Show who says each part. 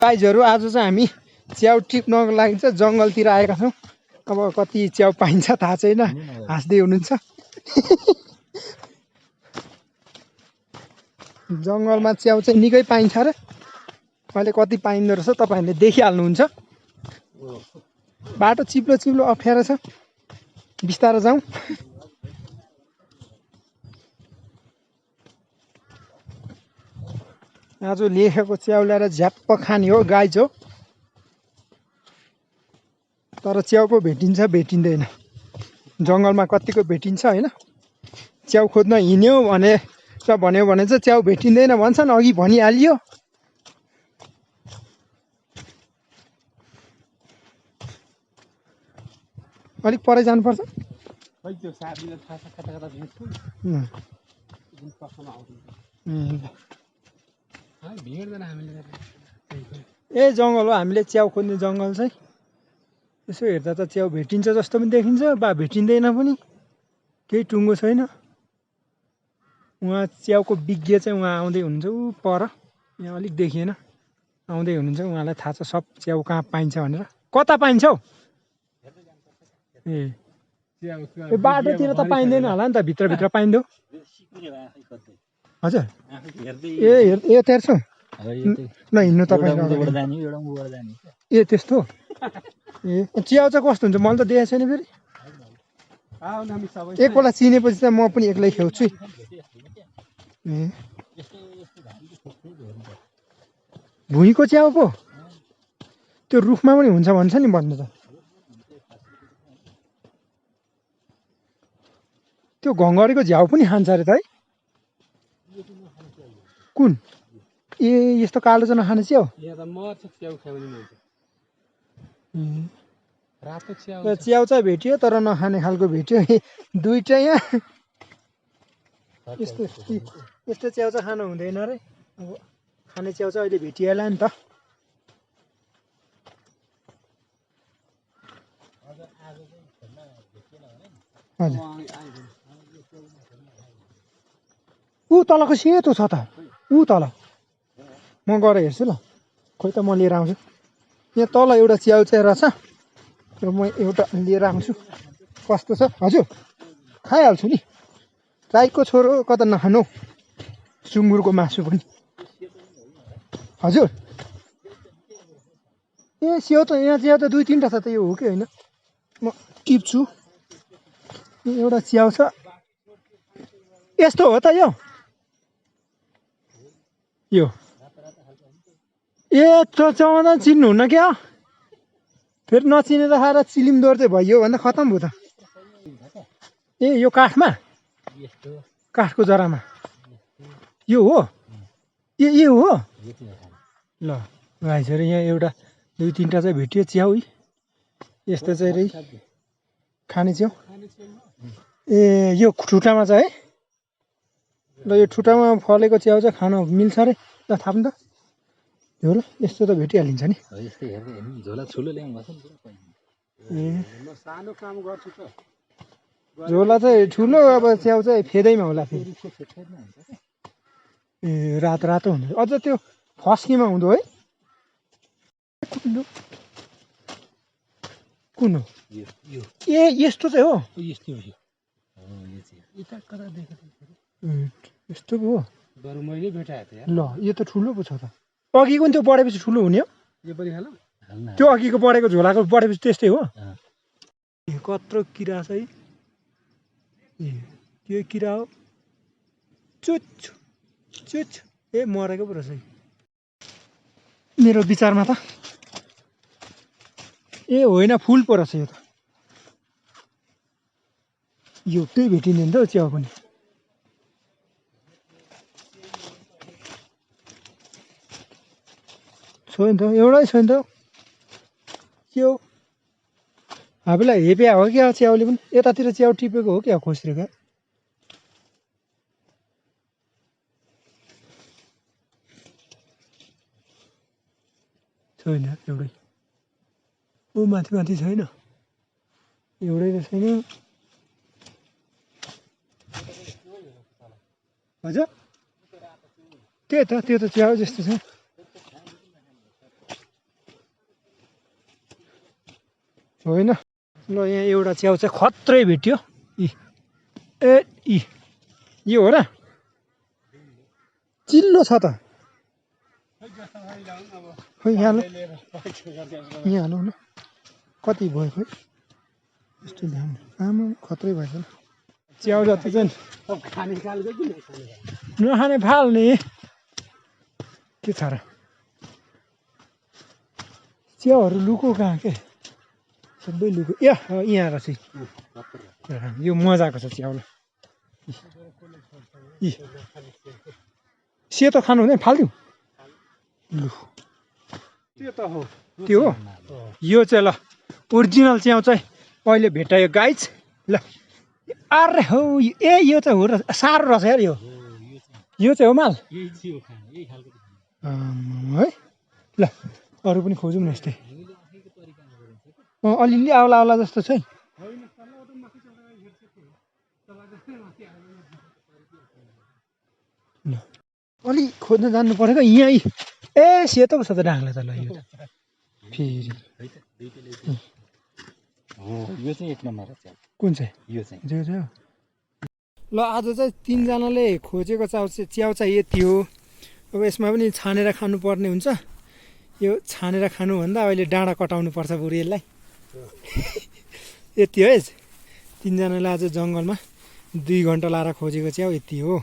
Speaker 1: गाइजहरु आज चाहिँ हामी च्याउ टिप्नको लागि चाहिँ जंगलतिर आएका छौं। अब कति च्याउ पाइन्छ थाहा छैन, हाँस्दै हुनुहुन्छ। जंगलमा च्याउ चाहिँ निकै पाइन्छ रे। अहिले कति पाइँदो रहेछ तपाईहरुले देखिहाल्नुहुन्छ। बाटो चिप्लो चिप्लो अप्ठ्यारो छ, बिस्तारो जाउँ। आज लेखेको च्याउ ल्याएर झ्याप्प खाने हो गाइज हो। तर च्याउ पो भेटिन्छ भेटिँदैन। जंगलमा कतिको भेटिन्छ हैन। च्याउ खोज्न हिँड्यो भने चाहिँ च्याउ भेटिँदैन भन्छन्, अघि भनिहालियो। अलिक परै जानुपर्छ।
Speaker 2: खै त्यो साथीले थाहा छ कता कता भेट्छु। भेट्दैन हामीले।
Speaker 1: ए जंगल हो, हामीले च्याउ खोज्ने जंगल चाहिँ। यसो हेर्दा त च्याउ भेटिन्छ जस्तो पनि देखिन्छ, बा भेटिँदैन पनि। केही टुङ्गो छैन। उहाँ च्याउको विज्ञ चाहिँ उहाँ आउँदै हुनुहुन्छ उ पर। यहाँ अलिक देखिएन, आउँदै हुनुहुन्छ। उहाँलाई थाहा छ सब च्याउ कहाँ पाइन्छ भनेर। कता पाइन्छ हौ? ए बाटोतिर त पाइँदैन होला नि त, भित्रभित्र पाइँदो। हजुर ए तेर्छु ल हिँड्नु तपाईँ। ए त्यस्तो ए च्याउ चाहिँ कस्तो हुन्छ मैले त देखेको छैन फेरि। एकपल्ट चिनेपछि चाहिँ म पनि एक्लै खेल्छु। ए भुइँको च्याउ पो त्यो रुखमा पनि हुन्छ भन्छ नि भन्नु त। त्यो घङ्गरेको झ्याउ पनि खान्छ अरे त है? कुन? ए यस्तो कालो चाहिँ नखाने च्याउ? च्याउ चाहिँ भेटियो तर नखाने खालको भेट्यो। दुईटै यहाँ यस्तो च्याउ चाहिँ खानु हुँदैन रे। अब खाने च्याउ चाहिँ अहिले भेटिएला नि त। ऊ तलको सेतो छ त, ऊ तल म गएर हेर्छु ल। खोइ त म लिएर आउँछु। यहाँ तल एउटा च्याउ चाहिँ रहेछ, र म एउटा लिएर आउँछु। कस्तो छ? हजुर खाइहाल्छु नि। राईको छोरो कता नखानु, सुँगुरको मासु पनि। हजुर ए स्याउ त यहाँ च्याउ त दुई तिनवटा छ त, यो हो कि होइन? म टिप्छु। एउटा च्याउ छ यस्तो हो त यो ए चौधन चिन्नुहुन्न क्या? फेरि नचिनेर खाएर चिलिमदोर चाहिँ भइयो भन्दा खतम भयो त। ए यो काठमा, काठको जरामा यो हो? ए हो ल भाइसहरू। यहाँ एउटा दुई तिनवटा चाहिँ भेटियो च्याउ। यस्तो चाहिँ रे खाने च्याउ। ए यो ठुटामा छ है? ल यो ठुटामा फलेको च्याउ चाहिँ खान मिल्छ अरे। ल थाप्नु त। हो र यस्तो त भेटिहालिन्छ नि। झोला चाहिँ ठुलो, अब च्याउ चाहिँ फेदैमा होला फेरि। ए रातो रातो हुन्छ अझ, त्यो फस्कीमा हुँदो है? कुन हो? ए यस्तो चाहिँ हो? यस्तो पो हो? ल यो त ठुलो पो छ त। अघिको नि त्यो बढेपछि ठुलो हुने हो? त्यो अघिको बढेको झोलाको बढेपछि त्यस्तै हो? ए कत्रो किरा छ है। ए के किरा हो? चुच चुच ए मरेको पो रहेछ मेरो विचारमा त। ए होइन फुल पो रहेछ यो त। यो त्यही भेटिँदैन त च्याउ पनि। छैन त, एउटै छैन त। के हो हामीलाई हेप्या हो क्या च्याउले पनि? यतातिर च्याउ टिपेको हो क्या खोस्रेको? छैन एउटै। ऊ माथि माथि छैन, एउटै त छैन। हजुर त्यही त, त्यो त च्याउ जस्तो छ। होइन ल यहाँ एउटा च्याउ चाहिँ खत्रै भेट्यो यो हो र चिल्लो छ त खोइ यहाँ हालौँ न कति भयो खोइ यस्तो ध्यान आमा खत्रै भएछ नि च्याउ जति चाहिँ नखाने फाल्ने के छ र च्याउहरू लुको कहाँ के सबै लुको यहाँ रहेछ यो मजाको छ च्याउ सेतो खानु हुँदैन फालिदिउँ लु त्यो हो यो चाहिँ ल ओरिजिनल च्याउ चाहिँ अहिले भेटायो गाइज ल अरे हौ यो चाहिँ हो र साह्रो रहेछ यार यो चाहिँ हो माल है ल अरू पनि खोजौँ न यस्तै अलिअलि आउला आउला जस्तो छ है ल अलि खोज्न जानु परेको यहाँ सेतो पो छ त डाङ्ला त ल यो फेरि
Speaker 2: यो चाहिँ एक नम्बर
Speaker 1: कुन चाहिँ
Speaker 2: यो चाहिँ
Speaker 1: ल आज चाहिँ तिनजनाले खोजेको च्याउ चाहिँ यति हो अब यसमा पनि छानेर खानुपर्ने हुन्छ यो छानेर खानुभन्दा अहिले डाँडा कटाउनु पर्छ बरु यसलाई यति हो है तिनजनाले आज जङ्गलमा 2 घन्टा लाएर खोजेको च्याउ यति हो